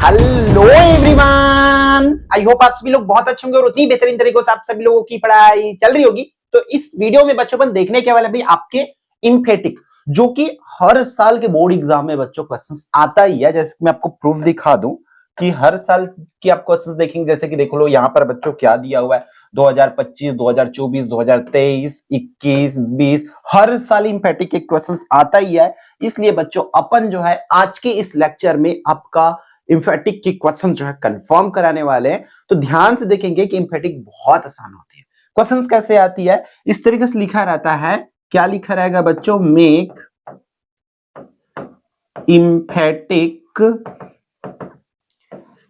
Hello everyone, I hope आप सभी लोग बहुत अच्छे होंगे और उतनी बेहतरीन तरीकों से आप सभी लोगों की पढ़ाई चल रही होगी। तो इस वीडियो में बच्चों अपन देखने के वाले भी आपके इम्फेटिक, जो कि हर साल के बोर्ड एग्जाम में बच्चों क्वेश्चंस आता ही है। जैसे कि मैं आपको प्रूफ दिखा दूं कि हर साल की आप क्वेश्चंस देखेंगे। जैसे कि देख लो यहाँ पर बच्चों क्या दिया हुआ है, 2025, 2024, 2023, 21, 20, हर साल इम्फेटिक के क्वेश्चंस आता ही है। इसलिए बच्चों अपन जो है आज के इस लेक्चर में आपका इम्फेटिक की क्वेश्चन जो है कंफर्म कराने वाले हैं। तो ध्यान से देखेंगे कि इम्फेटिक बहुत आसान होती है। क्वेश्चंस कैसे आती है, इस तरीके से लिखा रहता है। क्या लिखा रहेगा बच्चों? Make emphatic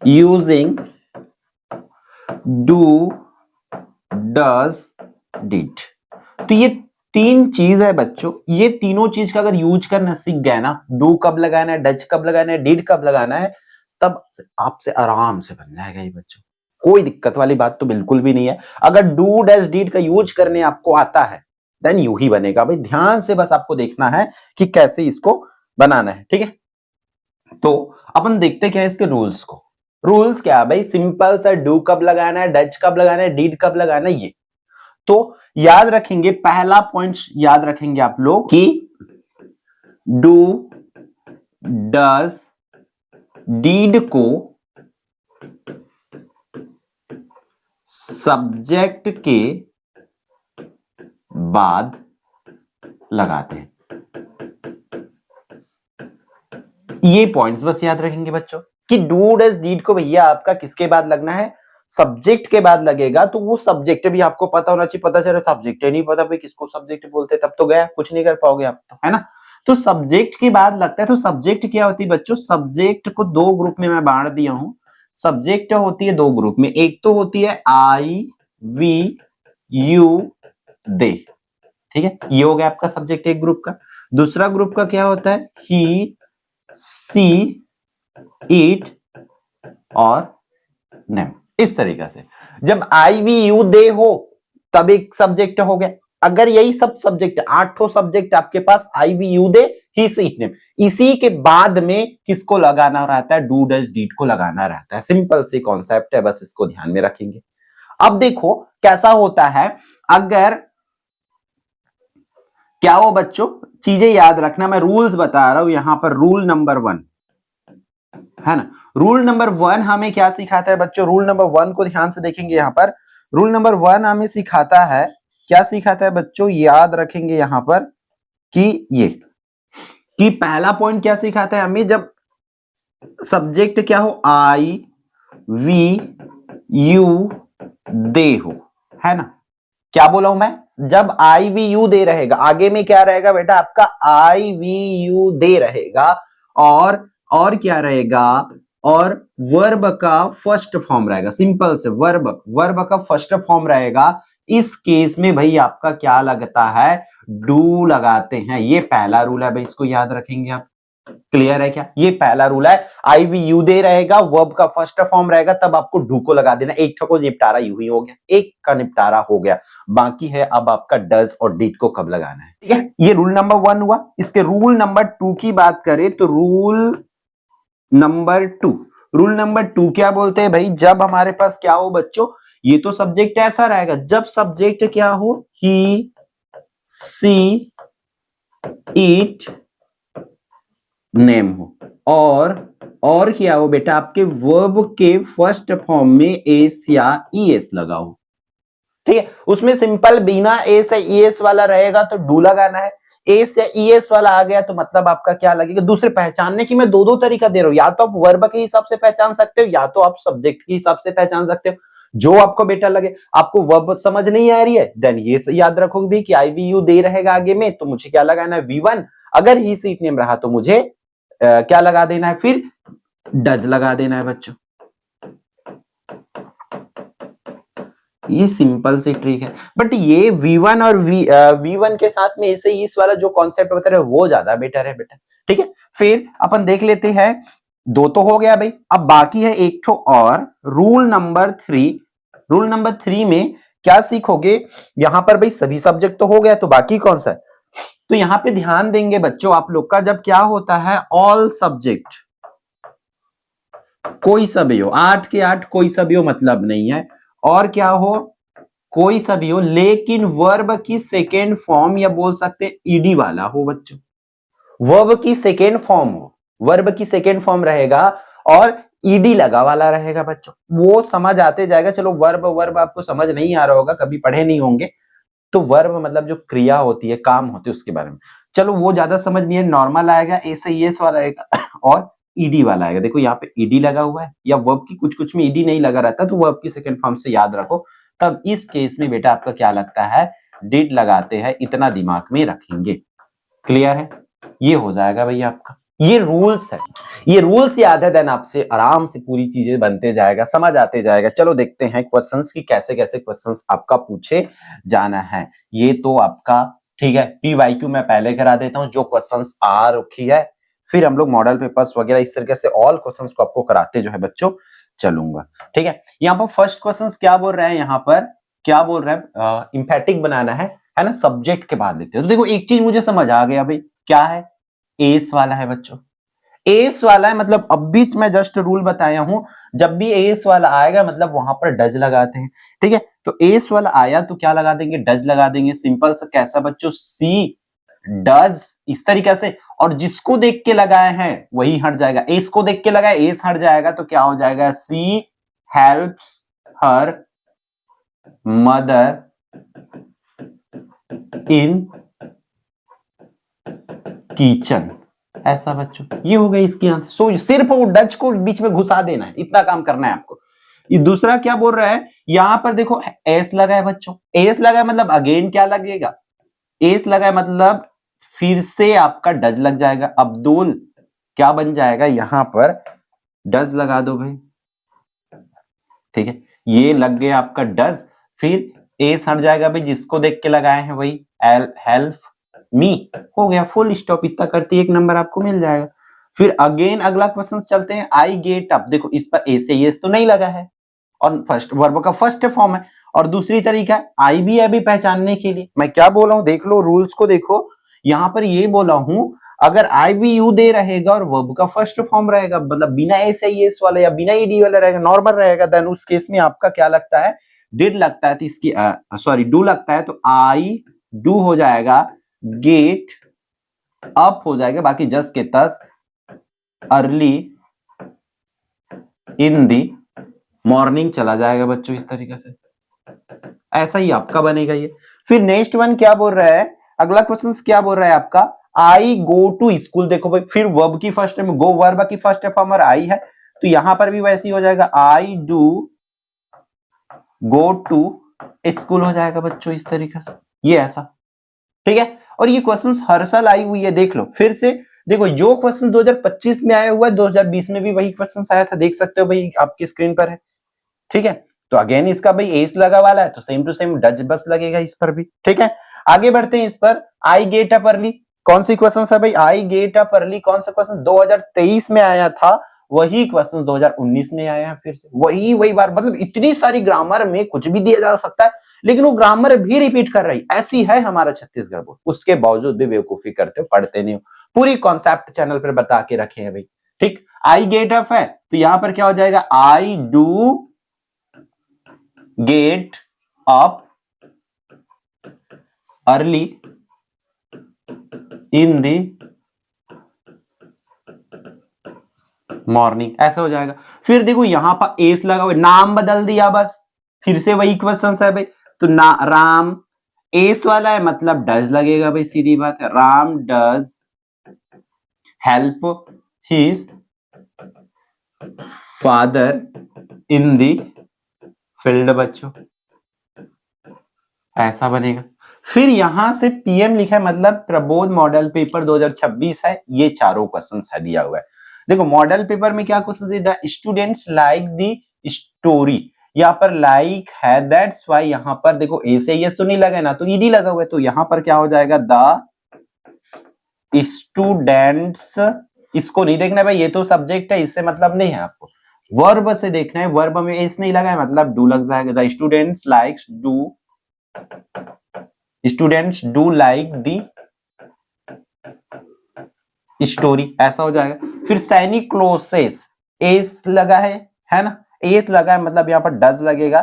using do, does, did. तो ये तीन चीज है बच्चों, ये तीनों चीज का अगर यूज करना सीख गए ना, डू कब लगाना है, डज कब लगाना है, डिड कब लगाना है, तब आपसे आराम से बन जाएगा ये बच्चों। कोई दिक्कत वाली बात तो बिल्कुल भी नहीं है। अगर डू डज डिड का यूज करने आपको आता है देन यू ही बनेगा भाई। ध्यान से बस आपको देखना है कि कैसे इसको बनाना है, ठीक है। तो अपन देखते क्या है इसके रूल्स को। रूल्स क्या है भाई? सिंपल सा, डू कब लगाना है, डज कब लगाना है, डिड कब लगाना है, ये तो याद रखेंगे। पहला पॉइंट याद रखेंगे आप लोग कि डू डज डीड को सब्जेक्ट के बाद लगाते हैं। ये पॉइंट्स बस याद रखेंगे बच्चों कि डू डज डीड को भैया आपका किसके बाद लगना है? सब्जेक्ट के बाद लगेगा। तो वो सब्जेक्ट भी आपको पता होना चाहिए। पता चले सब्जेक्ट नहीं पता भाई किसको सब्जेक्ट बोलते, तब तो गया, कुछ नहीं कर पाओगे आप तो, है ना। तो सब्जेक्ट के बाद लगता है। तो सब्जेक्ट क्या होती है बच्चों? सब्जेक्ट को दो ग्रुप में मैं बांट दिया हूं। सब्जेक्ट होती है दो ग्रुप में, एक तो होती है आई वी यू दे, ठीक है, ये हो गया आपका सब्जेक्ट एक ग्रुप का। दूसरा ग्रुप का क्या होता है? ही, सी, इट और नेम। इस तरीके से जब आई वी यू दे हो तब एक सब्जेक्ट हो गया। अगर यही सब सब्जेक्ट, आठों सब्जेक्ट आपके पास I we you they, he, she, it, name, इसी के बाद में किसको लगाना रहता है? डू डज डीड को लगाना रहता है। सिंपल सी कॉन्सेप्ट है, बस इसको ध्यान में रखेंगे। अब देखो कैसा होता है। अगर क्या हो बच्चों, चीजें याद रखना, मैं रूल्स बता रहा हूं यहां पर। रूल नंबर 1 है ना। रूल नंबर 1 हमें क्या सिखाता है बच्चों? रूल नंबर 1 को ध्यान से देखेंगे यहां पर। रूल नंबर 1 हमें सिखाता है, क्या सिखाता है बच्चों? याद रखेंगे यहां पर कि ये कि पहला पॉइंट क्या सिखाता है हमें? जब सब्जेक्ट क्या हो? आई वी यू दे हो, है ना। क्या बोला हूं मैं? जब आई वी यू दे रहेगा, आगे में क्या रहेगा बेटा आपका? आई वी यू दे रहेगा। और क्या रहेगा? और वर्ब का फर्स्ट फॉर्म रहेगा। सिंपल से वर्ब का फर्स्ट फॉर्म रहेगा। इस केस में भाई आपका क्या लगता है? डू लगाते हैं। ये पहला रूल है भाई, इसको याद रखेंगे आप। क्लियर है क्या? ये पहला रूल है। आई वी यू दे रहेगा, वर्ब का फर्स्ट फॉर्म रहेगा, तब आपको डू को लगा देना। एक को निपटारा यू ही हो गया, एक का निपटारा हो गया। बाकी है अब आपका डज और डिड को कब लगाना है, ठीक है। ये रूल नंबर 1 हुआ। इसके रूल नंबर 2 की बात करें तो रूल नंबर 2 क्या बोलते हैं भाई? जब हमारे पास क्या हो बच्चों? ये तो सब्जेक्ट ऐसा रहेगा, जब सब्जेक्ट क्या हो? ही, सी, इट, नेम हो। और क्या हो बेटा? आपके वर्ब के फर्स्ट फॉर्म में एस या ईएस लगाओ, ठीक है। उसमें सिंपल बिना एस या ईएस वाला रहेगा तो डू लगाना है। एस या ईएस वाला आ गया तो मतलब आपका क्या लगेगा? दूसरे पहचानने की मैं दो तरीका दे रहा हूं। या तो आप वर्ब के हिसाब से पहचान सकते हो, या तो आप सब्जेक्ट के हिसाब से पहचान सकते हो, जो आपको बेटा लगे। आपको वर्ब समझ नहीं आ रही है देन ये याद रखोगे भी कि आई वी यू दे रहेगा आगे में, तो मुझे क्या लगाना है? V1। अगर ही सीट नेम रहा तो मुझे क्या लगा देना है? फिर डज लगा देना है बच्चों। ये सिंपल सी ट्रिक है। बट ये V1 और V1 के साथ में ऐसे इस वाला जो कॉन्सेप्ट बता रहे वो ज्यादा बेटर है बेटा, ठीक है। फिर अपन देख लेते हैं, 2 तो हो गया भाई। अब बाकी है एक तो और रूल नंबर 3। रूल नंबर 3 में क्या सीखोगे? यहां पर भाई सभी सब्जेक्ट तो हो गया, तो बाकी कौन सा है? तो यहां पे ध्यान देंगे बच्चों आप लोग का, जब क्या होता है ऑल सब्जेक्ट कोई सा भी हो, 8 के 8 कोई सा भी हो मतलब नहीं है, और क्या हो, कोई सा भी हो लेकिन वर्ब की सेकेंड फॉर्म या बोल सकते ईडी वाला हो बच्चों, वर्ब की सेकेंड फॉर्म हो, वर्ब की सेकेंड फॉर्म रहेगा और ईडी लगा वाला रहेगा बच्चों, वो समझ आते जाएगा। चलो वर्ब वर्ब आपको समझ नहीं आ रहा होगा, कभी पढ़े नहीं होंगे, तो वर्ब मतलब जो क्रिया होती है, काम होते हैं उसके बारे में, चलो वो ज्यादा समझ नहीं है। नॉर्मल आएगा, ऐसे एस वाला आएगा और ईडी वाला आएगा। देखो यहाँ पे ईडी लगा हुआ है, या वर्ब की कुछ कुछ में ईडी नहीं लगा रहता, तो वर्ब की सेकंड फॉर्म से याद रखो। तब इस केस में बेटा आपका क्या लगता है, डिड लगाते हैं, इतना दिमाग में रखेंगे। क्लियर है, ये हो जाएगा भैया आपका, ये रूल्स है, ये रूल्स याद है, देन आपसे आराम से पूरी चीजें बनते जाएगा, समझ आते जाएगा। चलो देखते हैं क्वेश्चंस की कैसे कैसे क्वेश्चंस आपका पूछे जाना है। ये तो आपका ठीक है, पीवाईक्यू मैं पहले करा देता हूं, जो क्वेश्चंस आ रखी है, फिर हम लोग मॉडल पेपर्स वगैरह इस तरीके से ऑल क्वेश्चंस को आपको कराते जो है बच्चों चलूंगा। ठीक है, यहाँ पर फर्स्ट क्वेश्चन क्या बोल रहे हैं, यहाँ पर क्या बोल रहे हैं, इंफेटिक बनाना है ना, सब्जेक्ट के बाद लेते हैं। तो देखो एक चीज मुझे समझ आ गया भाई, क्या है, एस वाला है बच्चों, एस वाला है मतलब अब बीच में जस्ट रूल बताया हूं, जब भी एस वाला आएगा मतलब वहां पर डज लगाते हैं। ठीक है, तो एस वाला आया तो क्या लगा देंगे, डज लगा देंगे। सिंपल सा कैसा बच्चों, सी डज, इस तरीके से, और जिसको देख के लगाए हैं वही हट जाएगा। एस को देख के लगाए, एस हट जाएगा, तो क्या हो जाएगा, she helps her mother in kitchen, ऐसा बच्चों, ये हो गई इसकी आंसर। सो सिर्फ वो डच को बीच में घुसा देना है, इतना काम करना है आपको। ये दूसरा क्या बोल रहा है, यहां पर देखो एस लगा है बच्चों, एस लगा है मतलब अगेन क्या लगेगा, एस लगा है मतलब फिर से आपका डज लग जाएगा। अब्दुल क्या बन जाएगा, यहां पर डज लगा दो भाई। ठीक है, ये लग गया आपका डज, फिर एस हट जाएगा भाई, जिसको देख के लगाए हैं वही, हेल्प मी, हो गया, फुल स्टॉप। इतना करते एक नंबर आपको मिल जाएगा। फिर अगेन अगला क्वेश्चन चलते हैं, आई गेट अप, देखो इस पर ए से एस तो नहीं लगा है, और फर्स्ट वर्ब का फर्स्ट फॉर्म है, और दूसरी तरीका है आई भी है भी पहचानने के लिए। मैं क्या बोला हूं, देख लो रूल्स को देखो, यहां पर ये बोला हूं, अगर आई भी यू दे रहेगा और वर्ब का फर्स्ट फॉर्म रहेगा, मतलब बिना एस एस वाला या बिना ईडी वाला रहेगा, नॉर्मल रहेगा, देन उस केस में आपका क्या लगता है, डिड लगता है, तो इसकी सॉरी डू लगता है, तो आई डू हो जाएगा, गेट अप हो जाएगा, बाकी जस के तस अर्ली इन दी मॉर्निंग चला जाएगा बच्चों, इस तरीके से ऐसा ही आपका बनेगा ये। फिर नेक्स्ट वन क्या बोल रहा है, अगला क्वेश्चन क्या बोल रहा है आपका, आई गो टू स्कूल, देखो भाई फिर वर्ब की फर्स्ट में गो, वर्ब की फर्स्ट फॉर्म और आई है, तो यहां पर भी वैसे ही हो जाएगा, I do go to school हो जाएगा बच्चों, इस तरीके से, ये ऐसा। ठीक है, और ये क्वेश्चंस हर साल आई हुई है, देख लो फिर से, देखो जो क्वेश्चन 2025 में आया हुआ है 2020 में भी वही क्वेश्चन आया था, देख सकते हो भाई आपकी स्क्रीन पर है। ठीक है, तो अगेन इसका भाई एस लगा वाला है, तो सेम टू सेम डच बस लगेगा इस पर भी। ठीक है, आगे बढ़ते हैं इस पर, आई गेट अप अर्ली, कौन सी क्वेश्चन है भाई, आई गेट अप अर्ली, कौन सा क्वेश्चन 2023 में आया था, वही क्वेश्चन 2019 में आया है, फिर से वही बार, मतलब इतनी सारी ग्रामर में कुछ भी दिया जा सकता है, लेकिन वो ग्रामर भी रिपीट कर रही, ऐसी है हमारा छत्तीसगढ़ बोर्ड, उसके बावजूद भी बेवकूफी करते हो, पढ़ते नहीं हो। पूरी कॉन्सेप्ट चैनल पर बता के रखे हैं भाई। ठीक, आई गेट अप है, तो यहां पर क्या हो जाएगा, I do get up early in the morning, ऐसा हो जाएगा। फिर देखो यहां पर एस लगा हुआ, नाम बदल दिया बस, फिर से वही क्वेश्चन है भाई, तो ना राम एस वाला है मतलब डज लगेगा भाई, सीधी बात है, Ram does help his father in the field बच्चों, ऐसा बनेगा। फिर यहां से पीएम लिखा है मतलब प्रबोध मॉडल पेपर 2026 है, ये चारों क्वेश्चन है दिया हुआ है। देखो मॉडल पेपर में क्या क्वेश्चन है, the students like the story, यहाँ पर लाइक है, दैट्स व्हाई यहाँ पर देखो ए से एस तो नहीं लगा ना, तो ईडी लगा हुआ है, तो यहाँ पर क्या हो जाएगा, द स्टूडेंट्स, इसको नहीं देखना भाई, ये तो सब्जेक्ट है, इससे मतलब नहीं है आपको, वर्ब से देखना है, वर्ब में एस नहीं लगा है मतलब डू लग जाएगा, the students likes do, students do like the story, ऐसा हो जाएगा। फिर सैनिक क्लोसेस, एस लगा है ना, एस लगा है मतलब यहाँ पर डज लगेगा,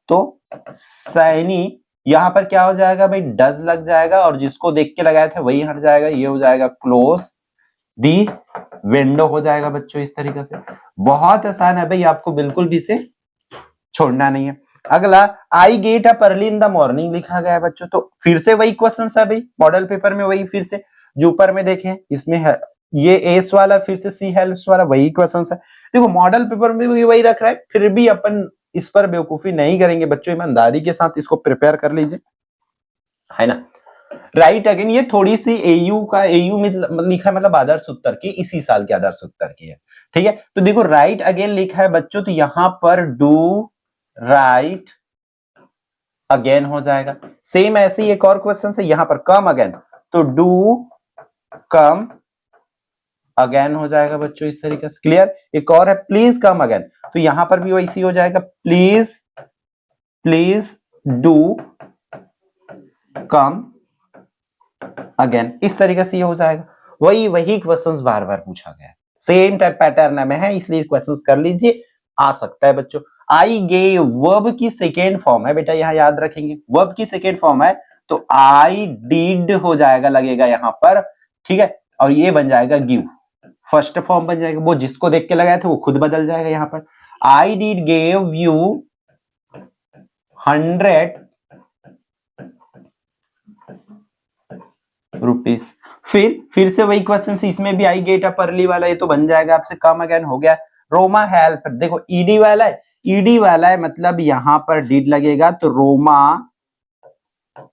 तो सैनी यहाँ पर क्या हो जाएगा भाई, डज लग जाएगा और जिसको देख के लगाया था वही हट जाएगा, ये हो जाएगा क्लोज दी विंडो हो जाएगा बच्चों। इस तरीके से बहुत आसान है भाई, आपको बिल्कुल भी इसे छोड़ना नहीं है। अगला I get up early in the morning लिखा गया है बच्चों, तो फिर से वही क्वेश्चन है भाई, मॉडल पेपर में वही फिर से जो ऊपर में देखें इसमें है ये एस वाला, फिर से सी हेल्प्स वाला वही क्वेश्चन है। देखो मॉडल पेपर में भी वही रख रहा है, फिर भी अपन इस पर बेवकूफी नहीं करेंगे बच्चों, ईमानदारी के साथ इसको प्रिपेयर कर लीजिए, है ना। राइट अगेन, ये थोड़ी सी एयू का, एयू में लिखा है मतलब आदर्श उत्तर की, इसी साल के आदर्श उत्तर की है, ठीक है। तो देखो राइट अगेन लिखा है बच्चों, तो यहां पर डू राइट अगेन हो जाएगा। सेम ऐसे ही एक और क्वेश्चन है यहां पर कम अगेन, तो डू कम अगेन हो जाएगा बच्चों इस तरीके से। क्लियर। एक और है प्लीज कम अगेन, तो यहां पर भी वैसी हो जाएगा, please please do come again, इस तरीके से ये हो जाएगा। वही क्वेश्चंस बार बार पूछा गया है, सेम टाइप पैटर्न में है, इसलिए क्वेश्चंस कर लीजिए, आ सकता है बच्चों। आई गेव वर्ब की सेकेंड फॉर्म है बेटा, यहां याद रखेंगे वर्ब की सेकेंड फॉर्म है, तो आई डिड हो जाएगा लगेगा यहां पर, ठीक है, और ये बन जाएगा गिव, फर्स्ट फॉर्म बन जाएगा, वो जिसको देख के लगाया था वो खुद बदल जाएगा यहां पर। I did gave you 100 rupees. फिर से वही क्वेश्चन, इसमें भी आई गेट अप अर्ली वाला, ये तो बन जाएगा आपसे कम अगेन हो गया। रोमा हेल्प, देखो ईडी वाला है, ईडी वाला है मतलब यहां पर डिड लगेगा, तो रोमा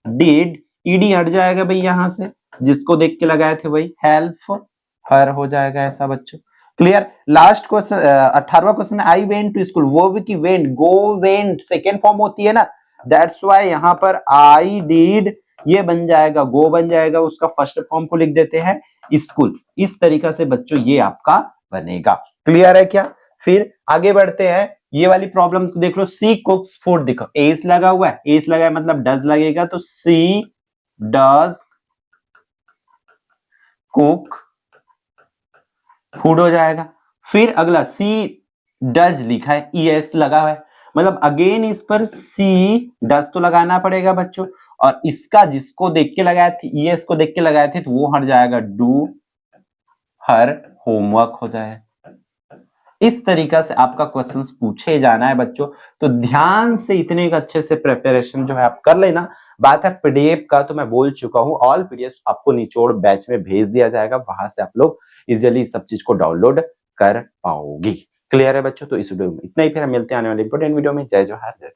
डिड, ईडी हट जाएगा भाई यहां से, जिसको देख के लगाए थे वही, हेल्प हर हो जाएगा ऐसा बच्चों। क्लियर। लास्ट क्वेश्चन 18वां question, I went to school, verb की went, go went second form होती है ना, दैट्स व्हाई यहां पर आई डिड ये बन जाएगा, गो बन जाएगा, उसका फर्स्ट फॉर्म को लिख देते हैं स्कूल। इस तरीका से बच्चों ये आपका बनेगा। क्लियर है क्या। फिर आगे बढ़ते हैं, ये वाली प्रॉब्लम देख लो, सी कुक्स फूड, देखो एस लगा हुआ है, एस लगा है मतलब डज लगेगा, तो सी डज कुक फूड हो जाएगा। फिर अगला सी डज लिखा है, ईएस लगा हुआ है, मतलब अगेन इस पर सी डज तो लगाना पड़ेगा बच्चों, और इसका जिसको देख के लगाया थे, ईएस को देख के लगाए थे, तो वो हट जाएगा, डू हर होमवर्क हो जाएगा। इस तरीका से आपका क्वेश्चंस पूछे जाना है बच्चों, तो ध्यान से इतने अच्छे से प्रिपरेशन जो है आप कर लेना। बात है पीडीएफ का, तो मैं बोल चुका हूं, ऑल पीडीएफ आपको निचोड़ बैच में भेज दिया जाएगा, वहां से आप लोग इजिली सब चीज को डाउनलोड कर पाओगी। क्लियर है बच्चों। तो इस वीडियो में इतना ही, फिर हम मिलते हैं आने वाले इंपोर्टेंट वीडियो में। जय जोहार, जय